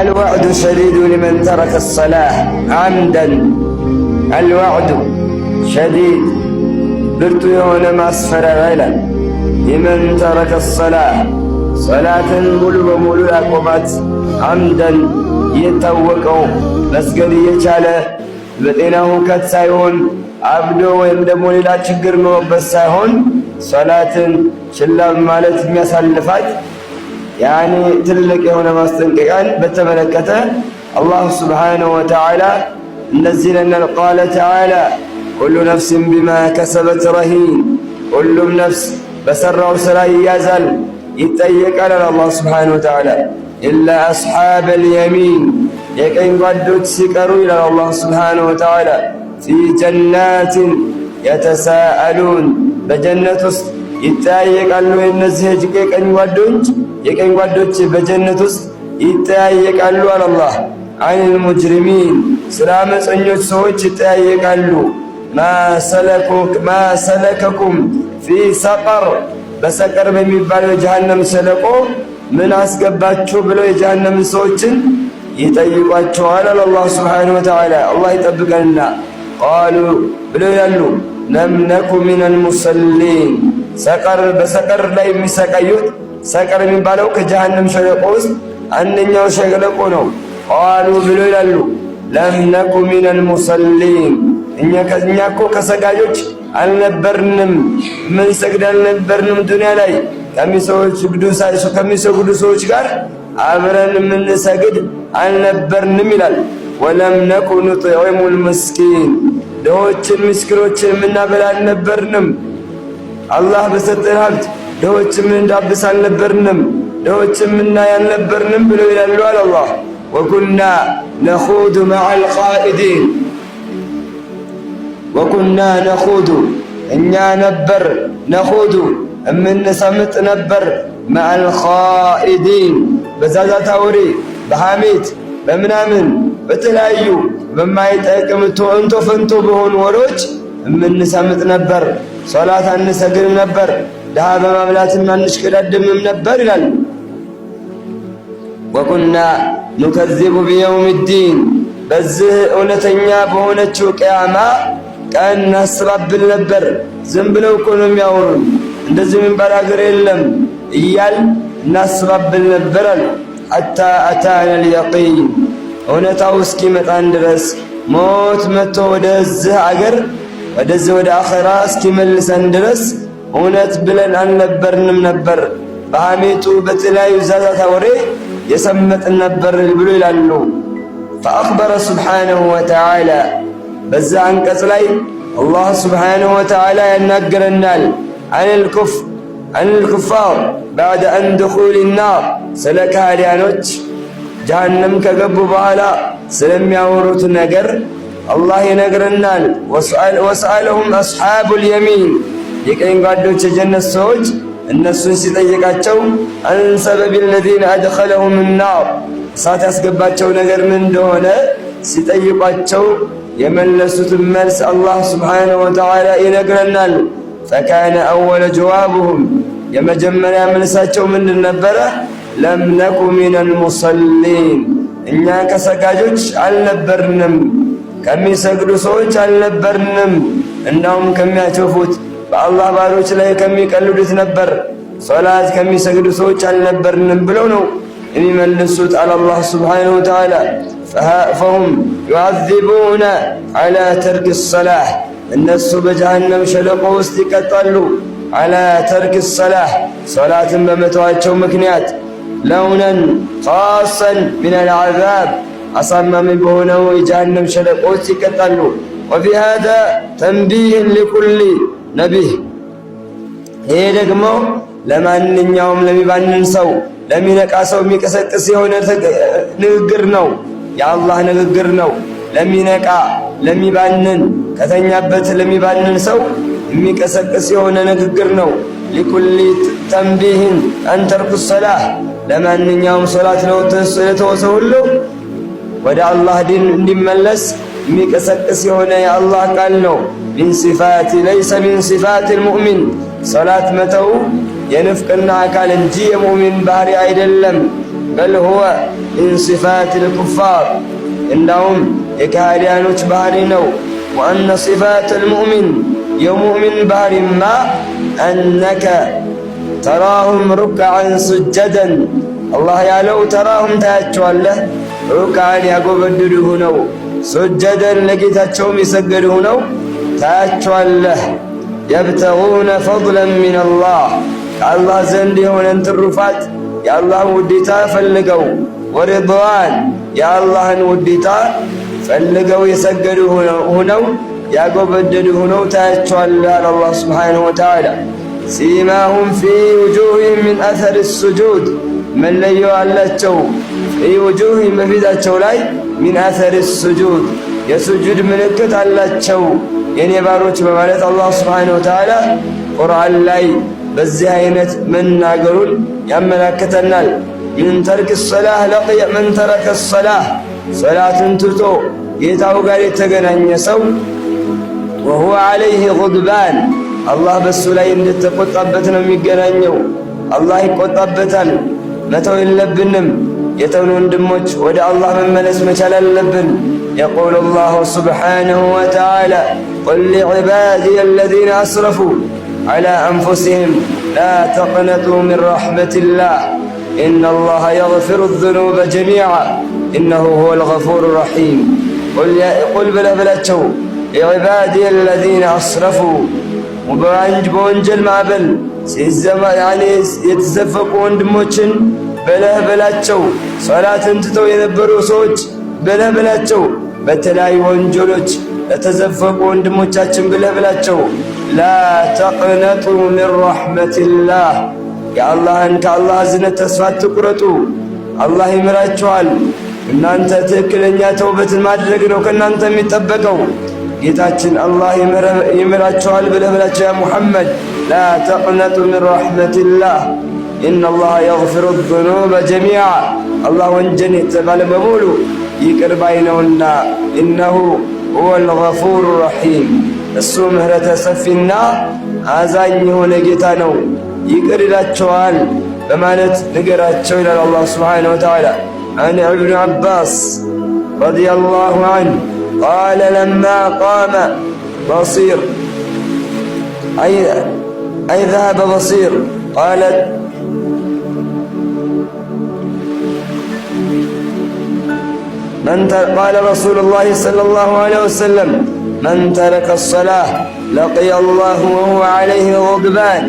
الوعد شديد لمن ترك الصلاة عمدا الوعد شديد برتو يوم ماسفر غيلا لمن ترك الصلاة صلاة ملو بملو أقومات عمدا يتوقعوا مسجد يجعله بطينه كتسايون عبدو ويمدمون إلى تشقر موبساهون صلاة شلال مالت ميسالفات يعني تلك هنا ماستنققان بتملكته الله سبحانه وتعالى نزلنا قال تعالى كل نفس بما كسبت رهين كل نفس بسرعوا سراء يزال يتأيك على الله سبحانه وتعالى إلا أصحاب اليمين يكين قدوت سكروا إلى الله سبحانه وتعالى في جنات يتساءلون بجنة ይተያየቃሉ እነዚህ የቀኝ ጓዶች በጀነት ውስጥ ይተያየቃሉ አለ አላህ አይል ሙጅሪሚን ስራ መፀኞች ሰዎች ይተያየቃሉ ማ ሰለከኩም ፊ ሰቀር በሰቀር በሚባለው ጀሃነም ሸለቆ ምን አስገባችሁ ብለው የጀሃነም ሰዎችን ይጠይቋቸዋል አለ አላህ ሱብሓነሁ ወተዓላ አላህ ይጠብቀንና ቃሉ ብለው ያሉ ለም ነኩ ሚነል ሙሰሊን ሰቀር በሰቀር ላይ የሚሰቃዩት ሰቀር የሚባለው ከጀሃነም ሸለቆ ውስጥ አንደኛው ሸለቆ ነው ቃሉ ብሎ ይላሉ ለም ነኩ ሚነል ሙሰሊን እኛ እኮ ከሰጋጆች አልነበርንም ምን ሰግድ አልነበርንም ዱንያ ላይ ከሚሰግዱ ሰዎች ጋር አብረን ምን ሰግድ አልነበርንም ይላል ወለም ነኩ ኑጥዒሙል ምስኪን ድሆችን ምስኪኖችን ምናበላ አልነበርንም አላህ በሰጠን ሀብት ድሆችን እንዳብስ አልነበርንም ድሆችን ምናይ አልነበርንም ብለው ይላሉ አለ አላህ ወኩና ነኹዱ መዐል ኻኢዲን ወኩና ነኹዱ እኛ ነበር ነኹዱ እምንሰምጥ ነበር መዐል ኻኢዲን በዛዛታ ወሬ በሐሜት በምናምን በተለያዩ በማይጠቅም እንቶ ፈንቶ በሆኑ ወሬዎች እምንሰምጥ ነበር ሶላት አንሰግድም ነበር ድሃ በማብላትም አንሽቀዳድምም ነበር ይላል ወኩና ኑከዚቡ ቢየውም ዲን በዚህ እውነተኛ በሆነችው ቅያማ ቀን እናስባብል ነበር ዝም ብለው እኮ ነው የሚያወሩን እንደዚህ የሚባል ሀገር የለም እያል እናስባብል ነበር አሉ ሐታ አታና ልየቂን እውነታው እስኪመጣን ድረስ ሞት መጥቶ ወደዚህ አገር ወደዚህ ወደ አኺራ እስኪመልሰን ድረስ እውነት ብለን አልነበርንም ነበር በሐሜቱ በተለያዩ ዛዛታ ወሬ የሰመጥን ነበር ብሎ ይላሉ فأخبر سبحانه وتعالى በዛ አንቀጽ ላይ አላህ سبحانه وتعالى ያናገረናል عن الكفار بعد أن دخول النار ስለ ካህዲያኖች ጀሃነም ከገቡ በኋላ ስለሚያወሩት ነገር አላህ ይነግረናል ወሰአለሁም አስሓቡል የሚን የቀኝ ጓዶች የጀነት ሰዎች እነሱን ሲጠይቃቸው አን ሰበብ الذين أدخلهم النار እሳት ያስገባቸው ነገር ምን እንደሆነ ሲጠይቋቸው የመለሱት መልስ አላህ سبحانه وتعالى ይነግረናል فكان أول جوابهم የመጀመሪያ መልሳቸው ምን ነበረ ለም ነኩ ሚነል ሙሰሊን እኛ ከሰጋጆች አልነበርንም ከሚሰግዱ ሰዎች አልነበርንም እንዳውም ከሚያቸፉት በአላህ ባሮች ላይ ከሚቀልዱት ነበር ሶላት ከሚሰግዱ ሰዎች አልነበርንም ብለው ነው የሚመልሱት አለ አላህ ሱብሓነሁ ወተዓላ فهم يعذبون على ترك الصلاة እነሱ በጀሃነም ሸለቆ ውስጥ ይቀጣሉ على ترك الصلاة صلاة بمتواቸው ምክንያት لونا خاصا من العذاب أصمم بهنو جهنم شلقوت يقتلوا وفي هذا تنبيه لكل نبي هي ደግሞ ለማንኛውም ለሚባንን ሰው ለሚነቃ ሰው የሚቀሰቅስ የሆነ ንግግር ነው የአላህ ንግግር ነው ለሚነቃ ለሚባንን ከተኛበት ለሚባንን ሰው የሚቀሰቅስ የሆነ ንግግር ነው لكل تنبيه أن ترك الصلاة ለማንኛውም ሶላት ነው ተወሰው ሁሉ ወደ አላህ ዲን እንዲመለስ የሚቀሰቅስ የሆነ የአላህ ቃል ነው من صفات ليس من صفات المؤمن صلاة متو የንፍቅና አካል እንጂ የሙእሚን ባህሪ አይደለም በል ሁወ ሚን ሲፋቲል ኩፋር እንዳውም የካህዲያኖች ባህሪ ነው። ወአነ ሲፋተል ሙእሚን የሙእሚን ባህሪማ አነከ ተራሁም ሩክዐን ሱጀደን አላህ ያለው ተራሁም ታያቸዋለህ ሩክዐን ያጎበድዱ ሆነው ሱጀደን ለጌታቸውም የሰገዱ ሆነው ታያቸዋለህ። የብተጉነ ፈድለን ሚነላህ ከአላህ ዘንድ የሆነን ትሩፋት የአላህን ውዴታ ፈልገው ወሪድዋን የአላህን ውዴታ ፈልገው የሰገዱ ሆነው ያጎበደዱ ሆነው ታያቸዋለህ አለ አላህ ሱብሓነሁ ወተዓላ። ሲማሁም ፊ ውጁህም ሚን አተሪ ሱጁድ መለዮ አላቸው ፊ ውጁህም በፊታቸው ላይ ሚን አተሪ ሱጁድ የሱጁድ ምልክት አላቸው የኔ ባሮች በማለት አላህ ሱብሓነሁ ወተዓላ ቁርአን ላይ በዚህ አይነት መናገሩን ያመላክተናል። ምን ተረከ ሰላህ ለቅየ መን ተረከ ሰላህ ሰላትን ትቶ ጌታው ጋር የተገናኘ ሰው ወሁወ ዐለይሂ ጉድባን አላህ በሱ ላይ እንደተቆጣበት ነው የሚገናኘው። አላህ ይቆጣበታል። መተው የለብንም። የተውን ወንድሞች ወደ አላህ መመለስ መቻል አለብን። የቁሉ አላሁ ሱብሓነሁ ወተዓላ ቁል ሊዕባዲየ አለዚነ አስረፉ ዐላ አንፉሲሂም ላ ተቅነጡ ሚን ረሕመቲላህ ኢነላሃ የግፊሩ ዙኑበ ጀሚዓ ኢነሁ ሁወል ገፉሩ ረሒም። ቁል ብለህ በላቸው ሊዕባዲየ አለዚነ አስረፉ በወንጀል ማዕበል የተዘፈቁ ወንድሞችን በለህ በላቸው። ሶላትን ትተው የነበሩ ሰዎች በለህ በላቸው። በተለያዩ ወንጀሎች ለተዘፈቁ ወንድሞቻችን በለህ በላቸው። ላ ተቅነጡ ሚን ረሕመቲላህ ከአላህ እዝነት ተስፋ አትቁረጡ። አላህ ይምራችኋል። እናንተ ትክክለኛ ተውበትን ማድረግ ነው ከእናንተ የሚጠበቀው። ጌታችን አላህ ይምራችኋል ብለህ በላቸው ያ ሙሐመድ። ላ ተቅነጡ ሚን ረሕመቲላህ ኢነላሃ የግፊሩ ዙኑበ ጀሚዓ አላህ ወንጀል የተባለ በሙሉ ይቅር ባይ ነውና ኢነሁ ሁወል ገፉሩ ረሒም እሱ ምህረተ ሰፊና አዛኝ የሆነ ጌታ ነው፣ ይቅር ይላቸዋል በማለት ንገራቸው ይላል አላህ ሱብሓነሁ ወተዓላ። አን ኢብኑ ዓባስ ረዲየላሁ ዐንሁ ቃለ ለማ ቃመ በሲር አይ ዘሀበ በሲር ቃለት قال رسول الله صلى الله عليه وسلم من ترك الصلاة لقي الله وهو عليه غضبان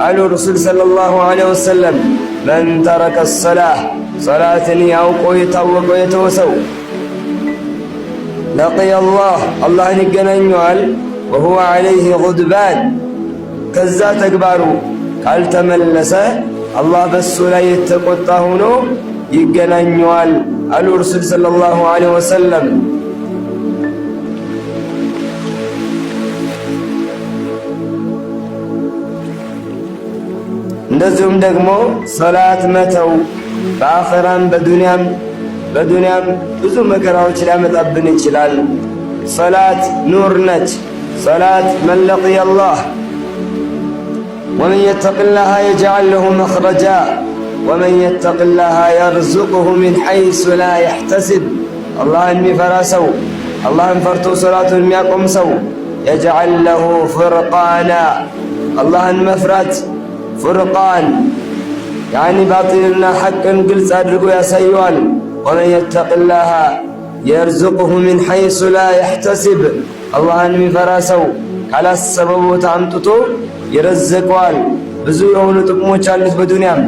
قالوا الرسول صلى الله عليه وسلم من ترك الصلاة صلاة يعوق يتوق ويتوسو لقي الله نجنن وهو عليه غضبان كذا تكبارو قال تملس الله بس لا يتقطعونه ይገናኘዋል አሉ ረሱል ሰለላሁ ዐለይሂ ወሰለም። እንደዚሁም ደግሞ ሶላት መተው በአኺራም በዱንያም ብዙ መከራዎች ሊያመጣብን ይችላል። ሶላት ኑር ነች። ሶላት መን ለቂየ አላህ ወመን የተቂላህ የጅዐል ለሁ መኽረጃ ወመን የተቂላህ የርዙቅሁ ሚን ሐይሱ ላ የሕተሲብ አላህን የሚፈራ ሰው አላህን ፈርቶ ሶላቱን የሚያቆም ሰው የጅዐል ለሁ ፍርቃና አላህን መፍራት ፍርቃን ያኒ ባጢልና ሐቅን ግልጽ አድርጎ ያሳየዋል። ወመን የተቂላህ የርዙቅሁ ሚን ሐይሱ ላ የሕተሲብ አላህን የሚፈራ ሰው ካላሰበው ቦታ አምጥቶ ይረዝቀዋል። ብዙ የሆኑ ጥቅሞች አሉት በዱንያም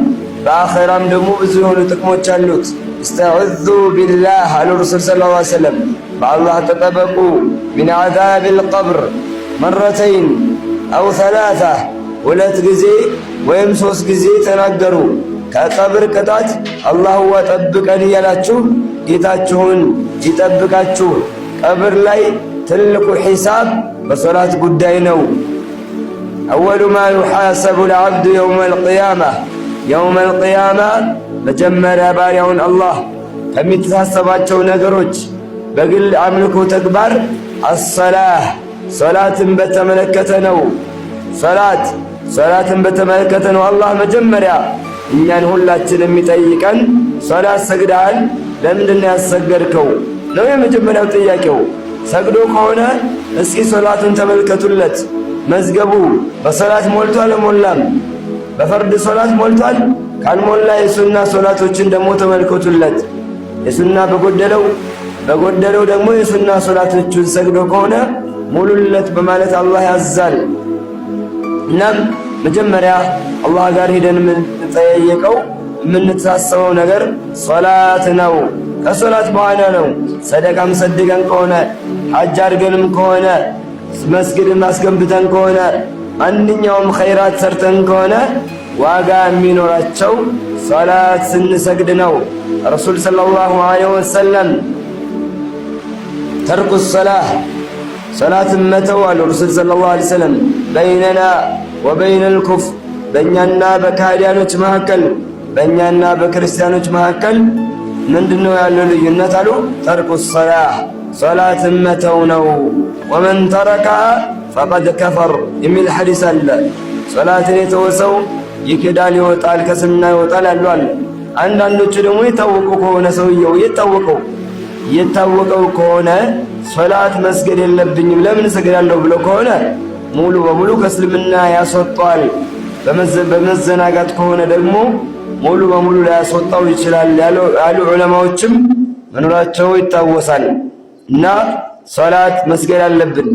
በአኺራም ደግሞ ብዙ የሆኑ ጥቅሞች አሉት። እስተዑዙ ቢላህ አሉ ረሱል ሰለላሁ ዐለይሂ ወሰለም በአላህ ተጠበቁ ሚን ዐዛቢል ቀብር መረተይን አው ሰላሳ ሁለት ጊዜ ወይም ሶስት ጊዜ ተናገሩ። ከቀብር ቅጣት አላህዋ ጠብቀን እያላችሁ ጌታችሁን ይጠብቃችሁ። ቀብር ላይ ትልቁ ሒሳብ በሶላት ጉዳይ ነው። አወሉ ማ ዩሓሰቡ ልዓብዱ የውመል ቂያማ መጀመሪያ ባሪያውን አላህ ከሚተሳሰባቸው ነገሮች በግል አምልኮ ተግባር አሰላህ ሶላትን በተመለከተ ነው። ሶላትን በተመለከተ ነው አላህ መጀመሪያ እኛን ሁላችንም የሚጠይቀን ሶላት ሰግደሃል ለምንድነው ያሰገድከው ነው የመጀመሪያው ጥያቄው። ሰግዶ ከሆነ እስኪ ሶላቱን ተመልከቱለት። መዝገቡ በሶላት ሞልቷል አልሞላም? በፈርድ ሶላት ሞልቷል? ካልሞላ የሱና ሶላቶችን ደግሞ ተመልከቱለት። የሱና በጎደለው ደግሞ የሱና ሶላቶችን ሰግዶ ከሆነ ሙሉለት በማለት አላህ ያዛል። እናም መጀመሪያ አላህ ጋር ሄደን የምንጠየቀው የምንተሳሰበው ነገር ሶላት ነው። ከሶላት በኋላ ነው ሰደቃም ሰድቀን ከሆነ ሐጅ አድርገንም ከሆነ መስጊድም አስገንብተን ከሆነ ማንኛውም ኸይራት ሰርተን ከሆነ ዋጋ የሚኖራቸው ሶላት ስንሰግድ ነው። ረሱል ሰለላሁ ዐለይሂ ወሰለም ተርኩ ሰላህ ሰላትን መተው አሉ ረሱል ሰለላሁ ዐለይሂ ወሰለም በይነና ወበይነል ኩፍር በእኛና በካህዲያኖች መካከል በእኛና በክርስቲያኖች መካከል ምንድነው ያለው ልዩነት አሉ? ተርኩ ሰላህ ሶላትን መተው ነው። ወመን ተረካ ፈቀድ ከፈር የሚል ሐዲስ አለ። ሶላትን የተወሰው ይክዳል፣ ይወጣል፣ ከስምና ይወጣል አሏል። አንዳንዶቹ ደግሞ የታወቁ ከሆነ ሰውየው የታወቀው ከሆነ ሶላት መስገድ የለብኝም ለምን እሰግዳለሁ ብሎ ከሆነ ሙሉ በሙሉ ከእስልምና ያስወጣል። በመዘናጋት ከሆነ ደግሞ ሙሉ በሙሉ ሊያስወጣው ይችላል ያሉ ዑለማዎችም መኖራቸው ይታወሳል። እና ሶላት መስገድ አለብን።